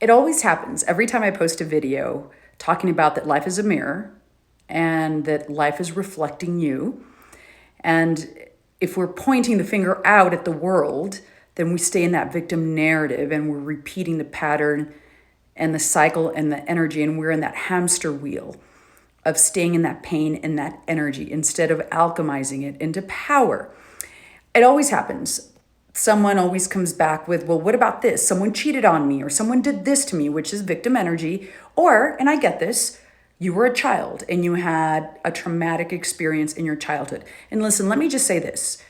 It always happens every time I post a video talking about that life is a mirror and that life is reflecting you. And if we're pointing the finger out at the world, then we stay in that victim narrative and we're repeating the pattern and the cycle and the energy, and we're in that hamster wheel of staying in that pain and that energy instead of alchemizing it into power. It always happens. Someone always comes back with, well, what about this? Someone cheated on me, or someone did this to me, which is victim energy. Or, and I get this, you were a child and you had a traumatic experience in your childhood. And listen, let me just say this.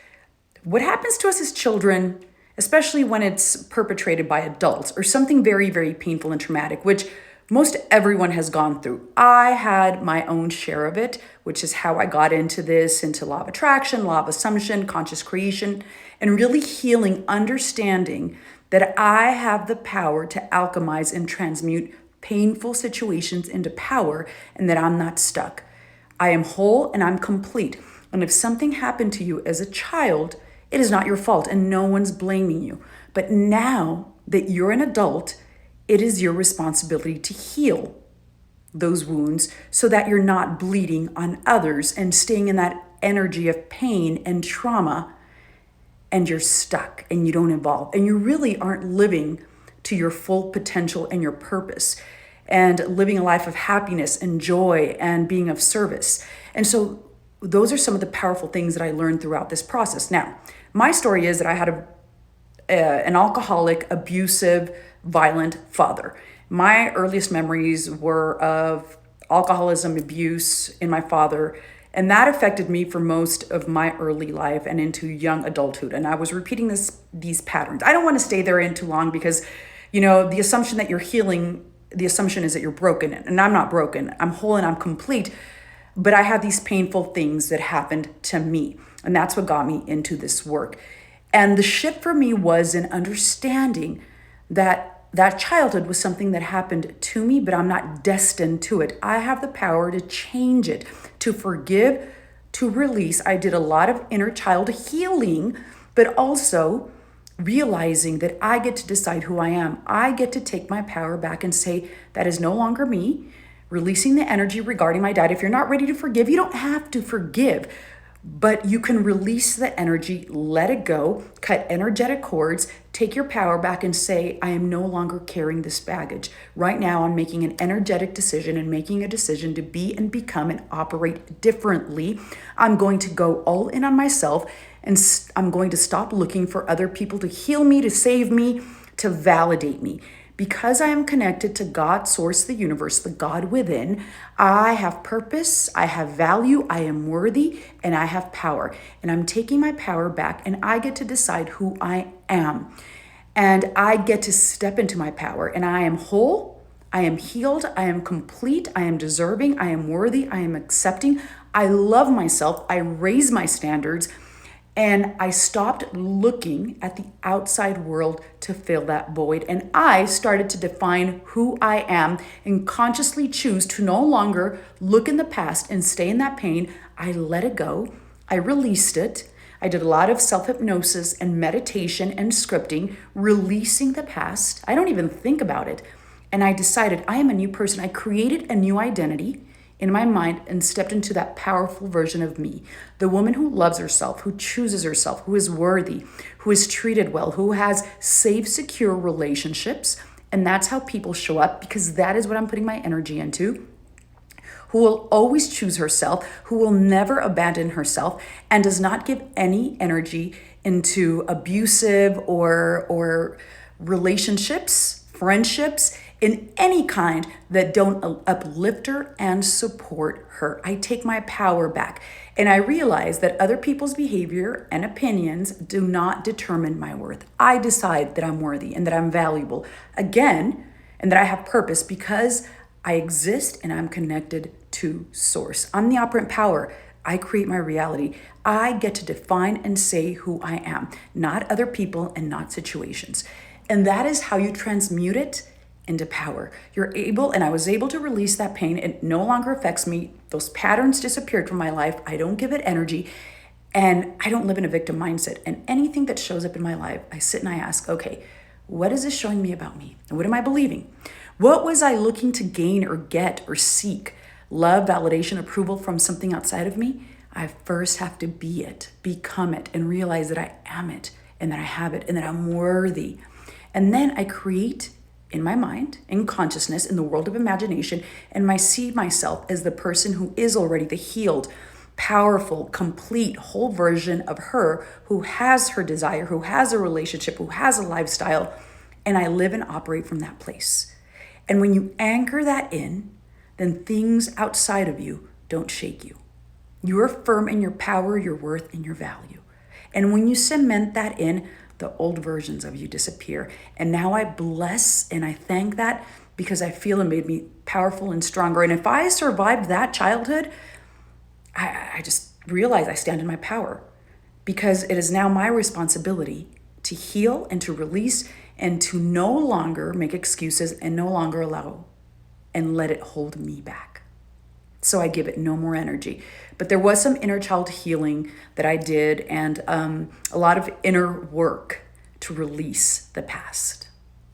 What happens to us as children, especially when it's perpetrated by adults, or something very, very painful and traumatic, which most everyone has gone through. I had my own share of it, which is how I got into this, into law of attraction, law of assumption, conscious creation, and really healing, understanding that I have the power to alchemize and transmute painful situations into power, and that I'm not stuck. I am whole and I'm complete. And if something happened to you as a child, it is not your fault and no one's blaming you. But now that you're an adult, it is your responsibility to heal those wounds so that you're not bleeding on others and staying in that energy of pain and trauma, and you're stuck and you don't evolve and you really aren't living to your full potential and your purpose and living a life of happiness and joy and being of service. And so those are some of the powerful things that I learned throughout this process. Now, my story is that I had an alcoholic, abusive, violent father. My earliest memories were of alcoholism, abuse in my father, and that affected me for most of my early life and into young adulthood. And I was repeating these patterns. I don't want to stay there in too long because, the assumption that you're healing, the assumption is that you're broken. And I'm not broken. I'm whole and I'm complete. But I had these painful things that happened to me. And that's what got me into this work. And the shift for me was in understanding that childhood was something that happened to me, but I'm not destined to it. I have the power to change it, to forgive, to release. I did a lot of inner child healing, but also realizing that I get to decide who I am. I get to take my power back and say, that is no longer me. Releasing the energy regarding my dad. If you're not ready to forgive, you don't have to forgive. But you can release the energy, let it go, cut energetic cords, take your power back and say, I am no longer carrying this baggage. Right now, I'm making an energetic decision and making a decision to be and become and operate differently. I'm going to go all in on myself, and I'm going to stop looking for other people to heal me, to save me, to validate me. Because I am connected to God, source, the universe, the God within, I have purpose, I have value, I am worthy, and I have power. And I'm taking my power back, and I get to decide who I am. And I get to step into my power, and I am whole, I am healed, I am complete, I am deserving, I am worthy, I am accepting, I love myself, I raise my standards, and I stopped looking at the outside world to fill that void. And I started to define who I am and consciously choose to no longer look in the past and stay in that pain. I let it go. I released it. I did a lot of self-hypnosis and meditation and scripting, releasing the past. I don't even think about it. And I decided I am a new person. I created a new identity in my mind and stepped into that powerful version of me, the woman who loves herself, who chooses herself, who is worthy, who is treated well, who has safe, secure relationships. And that's how people show up, because that is what I'm putting my energy into, who will always choose herself, who will never abandon herself, and does not give any energy into abusive or relationships, friendships, in any kind that don't uplift her and support her. I take my power back, and I realize that other people's behavior and opinions do not determine my worth. I decide that I'm worthy and that I'm valuable again, and that I have purpose because I exist and I'm connected to source. I'm the operant power. I create my reality. I get to define and say who I am, not other people and not situations. And that is how you transmute it into power. You're able, and I was able to release that pain. It no longer affects me. Those patterns disappeared from my life. I don't give it energy, and I don't live in a victim mindset. And anything that shows up in my life, I sit and I ask, okay, What is this showing me about me? And what am I believing? What was I looking to gain or get or seek? Love, validation, approval from something outside of me? I first have to be it, become it, and realize that I am it, and that I have it, and that I'm worthy. And then I create in my mind, in consciousness, in the world of imagination, and I see myself as the person who is already the healed, powerful, complete, whole version of her who has her desire, who has a relationship, who has a lifestyle, and I live and operate from that place. And when you anchor that in, then things outside of you don't shake you. You are firm in your power, your worth, and your value. And when you cement that in, the old versions of you disappear. And now I bless and I thank that because I feel it made me powerful and stronger. And if I survived that childhood, I just realize I stand in my power because it is now my responsibility to heal and to release and to no longer make excuses and no longer allow and let it hold me back. So I give it no more energy. But there was some inner child healing that I did and a lot of inner work to release the past.